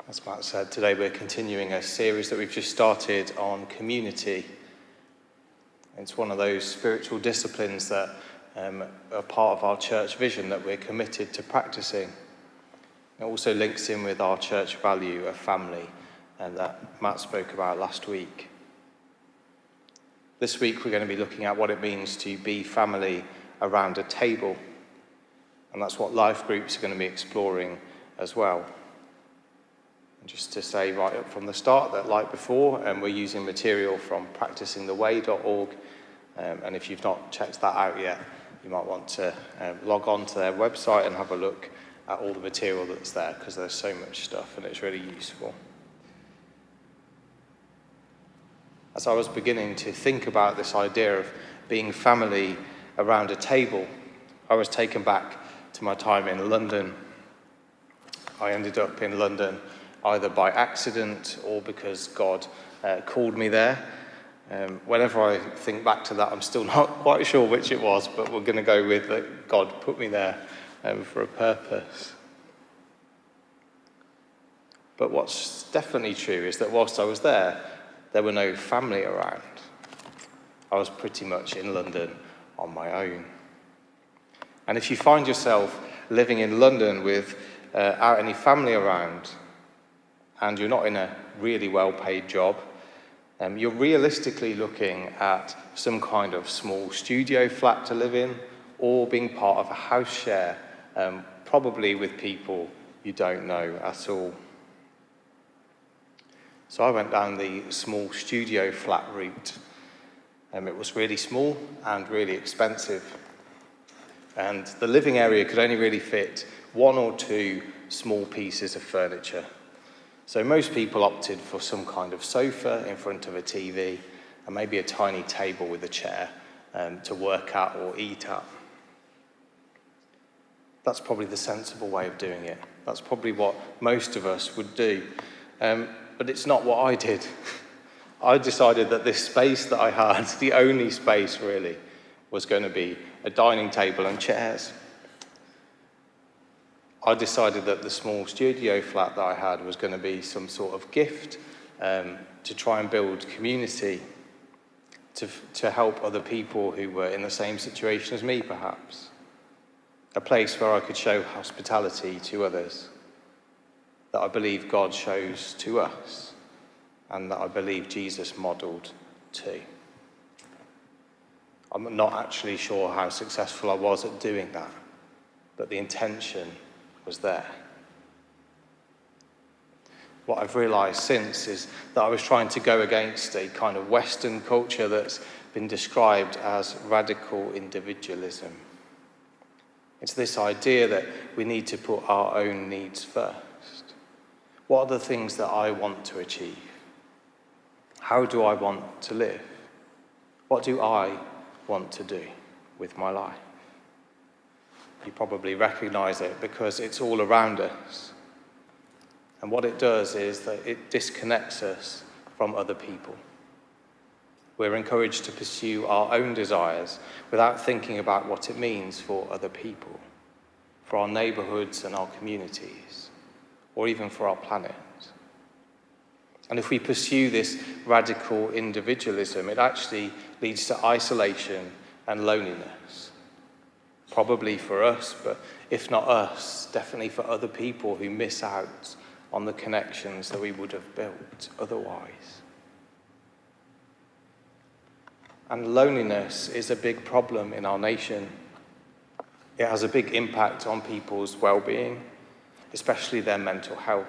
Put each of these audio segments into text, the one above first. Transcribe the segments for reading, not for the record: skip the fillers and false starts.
As Matt said, today we're continuing a series that we've just started on community. It's one of those spiritual disciplines that are part of our church vision that we're committed to practicing. It also links in with our church value of family that Matt spoke about last week. This week we're going to be looking at what it means to be family around a table. And that's what life groups are going to be exploring as well. And just to say right up from the start that, like before, we're using material from practicingtheway.org. And if you've not checked that out yet, you might want to log on to their website and have a look at all the material that's there, because there's so much stuff and it's really useful. As I was beginning to think about this idea of being family around a table, I was taken back to my time in London. I ended up in London either by accident or because God called me there. Whenever I think back to that, I'm still not quite sure which it was, but we're going to go with that God put me there for a purpose. But what's definitely true is that whilst I was there were no family around. I was pretty much in London on my own. And if you find yourself living in London without any family around, and you're not in a really well-paid job, you're realistically looking at some kind of small studio flat to live in, or being part of a house share, probably with people you don't know at all. So I went down the small studio flat route. It was really small and really expensive. And the living area could only really fit one or two small pieces of furniture. So most people opted for some kind of sofa in front of a TV and maybe a tiny table with a chair to work at or eat at. That's probably the sensible way of doing it. That's probably what most of us would do. But it's not what I did. I decided that this space that I had, the only space really, was going to be a dining table and chairs. I decided that the small studio flat that I had was going to be some sort of gift to try and build community, to help other people who were in the same situation as me, perhaps. A place where I could show hospitality to others that I believe God shows to us and that I believe Jesus modelled too. I'm not actually sure how successful I was at doing that, but the intention was there. What I've realised since is that I was trying to go against a kind of Western culture that's been described as radical individualism. It's this idea that we need to put our own needs first. What are the things that I want to achieve? How do I want to live? What do I want to do with my life? You probably recognise it because it's all around us. And what it does is that it disconnects us from other people. We're encouraged to pursue our own desires without thinking about what it means for other people, for our neighbourhoods and our communities, or even for our planet. And if we pursue this radical individualism, it actually leads to isolation and loneliness. Probably for us, but if not us, definitely for other people who miss out on the connections that we would have built otherwise. And loneliness is a big problem in our nation. It has a big impact on people's well-being, especially their mental health.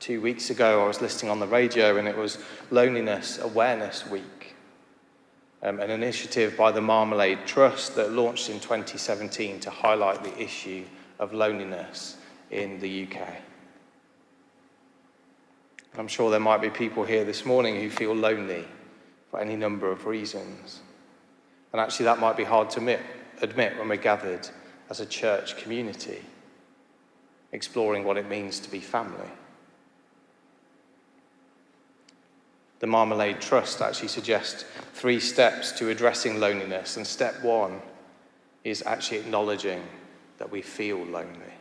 2 weeks ago, I was listening on the radio and it was Loneliness Awareness Week, an initiative by the Marmalade Trust that launched in 2017 to highlight the issue of loneliness in the UK. I'm sure there might be people here this morning who feel lonely for any number of reasons. And actually that might be hard to admit when we're gathered as a church community, exploring what it means to be family. The Marmalade Trust actually suggests 3 steps to addressing loneliness, and step 1 is actually acknowledging that we feel lonely.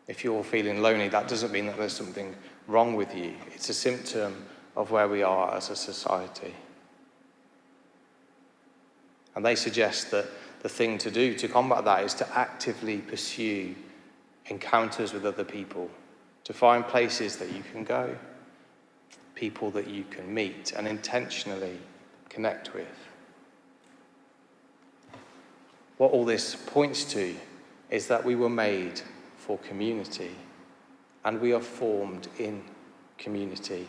If you're feeling lonely, that doesn't mean that there's something wrong with you. It's a symptom of where we are as a society. And they suggest that the thing to do to combat that is to actively pursue encounters with other people, to find places that you can go, people that you can meet and intentionally connect with. What all this points to is that we were made for community, and we are formed in community.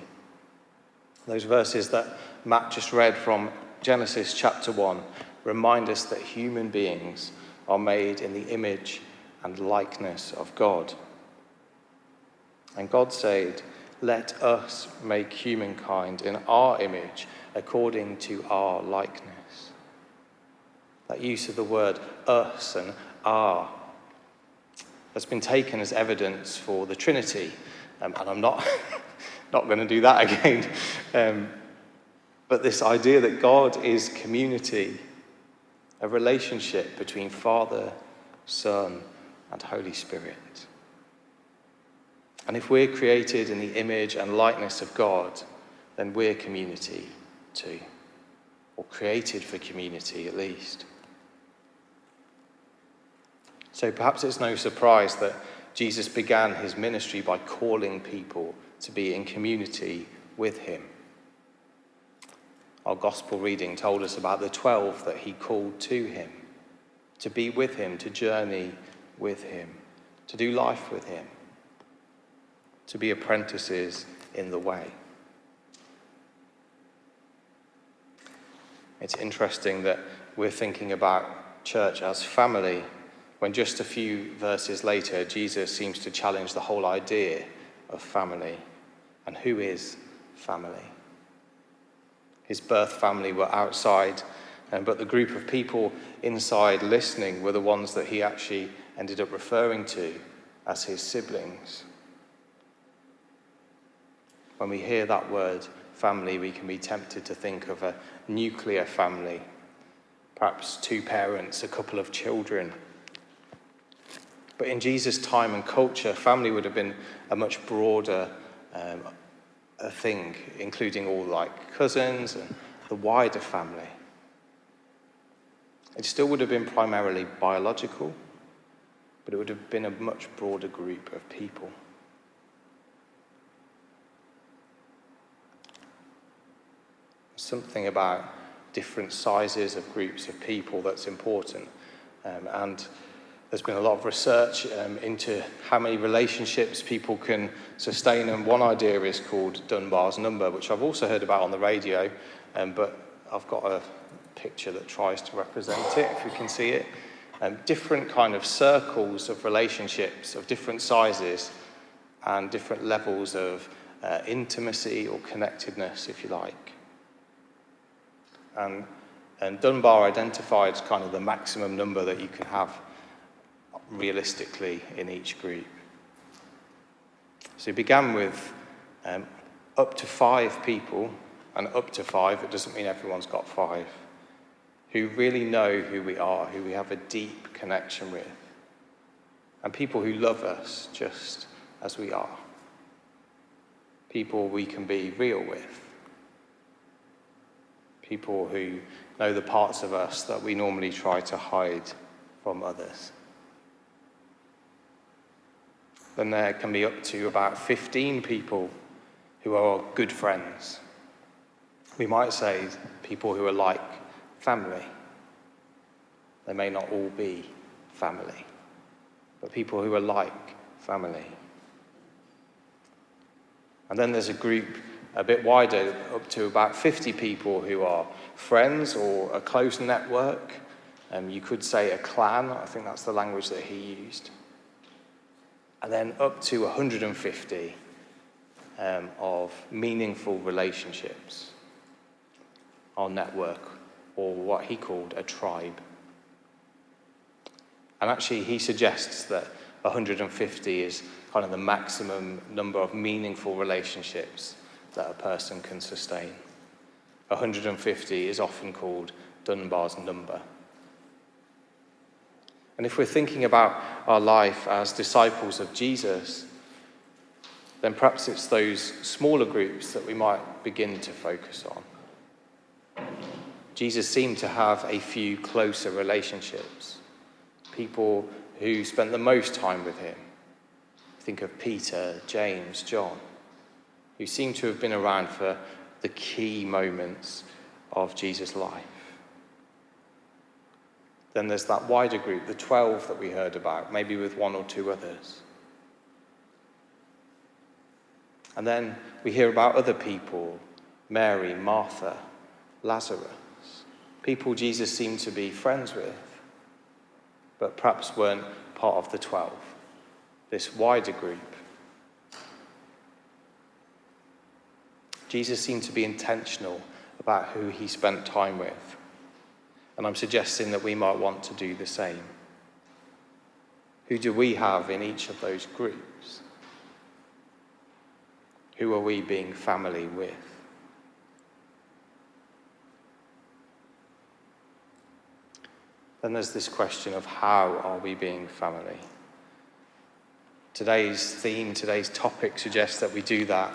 Those verses that Matt just read from Genesis chapter 1 remind us that human beings are made in the image and likeness of God. And God said, "Let us make humankind in our image according to our likeness." That use of the word us and our has been taken as evidence for the Trinity. And I'm not going to do that again. But this idea that God is community, a relationship between Father, Son, and Holy Spirit. And if we're created in the image and likeness of God, then we're community too, or created for community at least. So perhaps it's no surprise that Jesus began his ministry by calling people to be in community with him. Our gospel reading told us about the 12 that he called to him, to be with him, to journey with him, to do life with him, to be apprentices in the way. It's interesting that we're thinking about church as family, when just a few verses later, Jesus seems to challenge the whole idea of family. And who is family? His birth family were outside, but the group of people inside listening were the ones that he actually ended up referring to as his siblings. When we hear that word family, we can be tempted to think of a nuclear family, perhaps 2 parents, a couple of children. But in Jesus' time and culture, family would have been a much broader a thing, including all like cousins and the wider family. It still would have been primarily biological, but it would have been a much broader group of people. Something about different sizes of groups of people that's important. And there's been a lot of research into how many relationships people can sustain, and one idea is called Dunbar's number, which I've also heard about on the radio, but I've got a picture that tries to represent it, if you can see it. Different kind of circles of relationships of different sizes and different levels of intimacy or connectedness, if you like. And Dunbar identified kind of the maximum number that you can have realistically in each group. So he began with up to 5 people, and up to 5, it doesn't mean everyone's got 5, who really know who we are, who we have a deep connection with, and people who love us just as we are, people we can be real with, people who know the parts of us that we normally try to hide from others. Then there can be up to about 15 people who are good friends. We might say people who are like family. They may not all be family, but people who are like family. And then there's a group a bit wider, up to about 50 people who are friends or a close network. You could say a clan, I think that's the language that he used. And then up to 150 of meaningful relationships, our network, or what he called a tribe. And actually he suggests that 150 is kind of the maximum number of meaningful relationships that a person can sustain. 150 is often called Dunbar's number. And if we're thinking about our life as disciples of Jesus, then perhaps it's those smaller groups that we might begin to focus on. Jesus seemed to have a few closer relationships, people who spent the most time with him. Think of Peter, James, John, who seem to have been around for the key moments of Jesus' life. Then there's that wider group, the 12 that we heard about, maybe with one or two others. And then we hear about other people, Mary, Martha, Lazarus, people Jesus seemed to be friends with, but perhaps weren't part of the 12, this wider group. Jesus seemed to be intentional about who he spent time with. And I'm suggesting that we might want to do the same. Who do we have in each of those groups? Who are we being family with? Then there's this question of how are we being family? Today's theme, today's topic suggests that we do that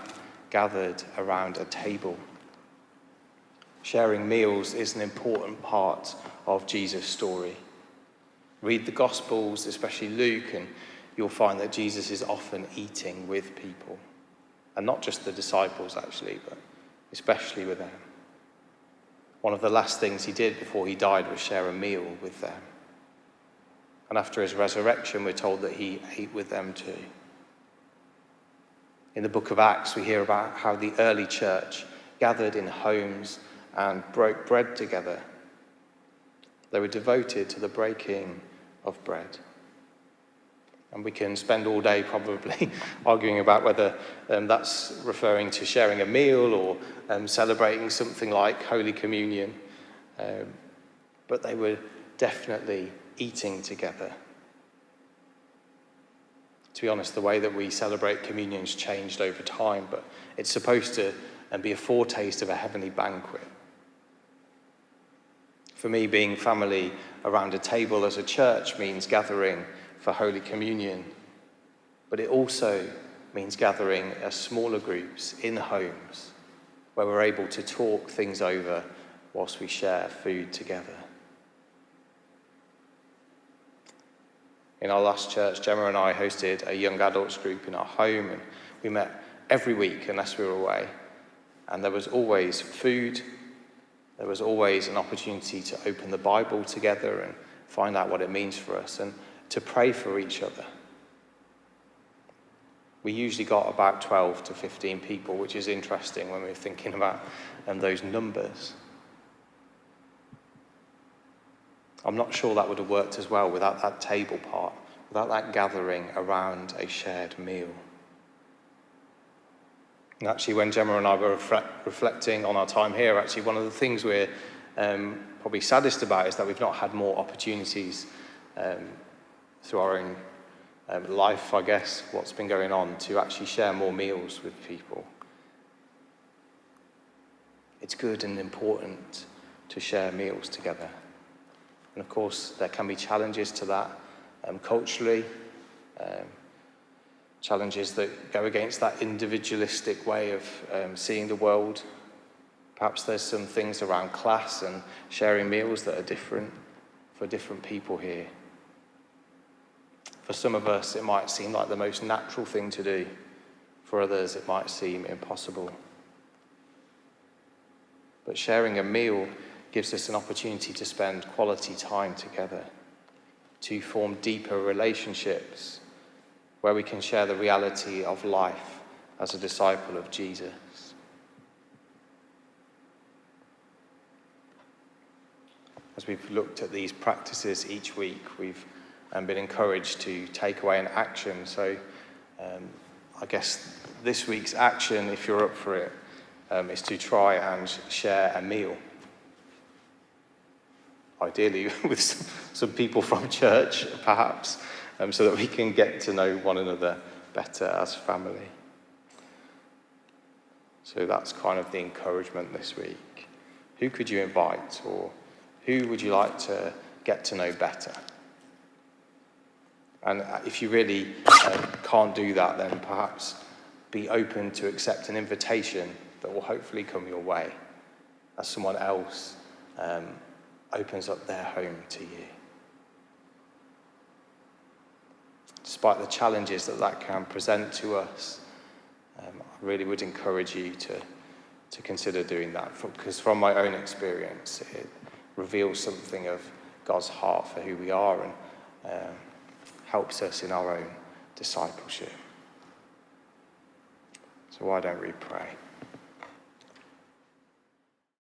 gathered around a table. Sharing meals is an important part of Jesus' story. Read the Gospels, especially Luke, and you'll find that Jesus is often eating with people. And not just the disciples, actually, but especially with them. One of the last things he did before he died was share a meal with them. And after his resurrection, we're told that he ate with them too. In the book of Acts, we hear about how the early church gathered in homes and broke bread together. They were devoted to the breaking of bread. And we can spend all day probably arguing about whether that's referring to sharing a meal or celebrating something like Holy Communion. But they were definitely eating together. To be honest, the way that we celebrate communion's changed over time, but it's supposed to be a foretaste of a heavenly banquet. For me, being family around a table as a church means gathering for Holy Communion, but it also means gathering as smaller groups in homes where we're able to talk things over whilst we share food together. In our last church, Gemma and I hosted a young adults group in our home, and we met every week unless we were away. And there was always food, there was always an opportunity to open the Bible together and find out what it means for us, and to pray for each other. We usually got about 12 to 15 people, which is interesting when we're thinking about those numbers. I'm not sure that would have worked as well without that table part, without that gathering around a shared meal. And actually, when Gemma and I were reflecting on our time here, actually one of the things we're probably saddest about is that we've not had more opportunities through our own life, I guess, what's been going on, to actually share more meals with people. It's good and important to share meals together. And of course, there can be challenges to that culturally, challenges that go against that individualistic way of seeing the world. Perhaps there's some things around class and sharing meals that are different for different people here. For some of us, it might seem like the most natural thing to do. For others, it might seem impossible. But sharing a meal gives us an opportunity to spend quality time together, to form deeper relationships where we can share the reality of life as a disciple of Jesus. As we've looked at these practices each week, we've been encouraged to take away an action. So I guess this week's action, if you're up for it, is to try and share a meal. Ideally with some people from church, perhaps, so that we can get to know one another better as family. So that's kind of the encouragement this week. Who could you invite, or who would you like to get to know better? And if you really can't do that, then perhaps be open to accept an invitation that will hopefully come your way as someone else opens up their home to you. Despite the challenges that can present to us, I really would encourage you to consider doing that, because from my own experience, it reveals something of God's heart for who we are and helps us in our own discipleship. So why don't we pray?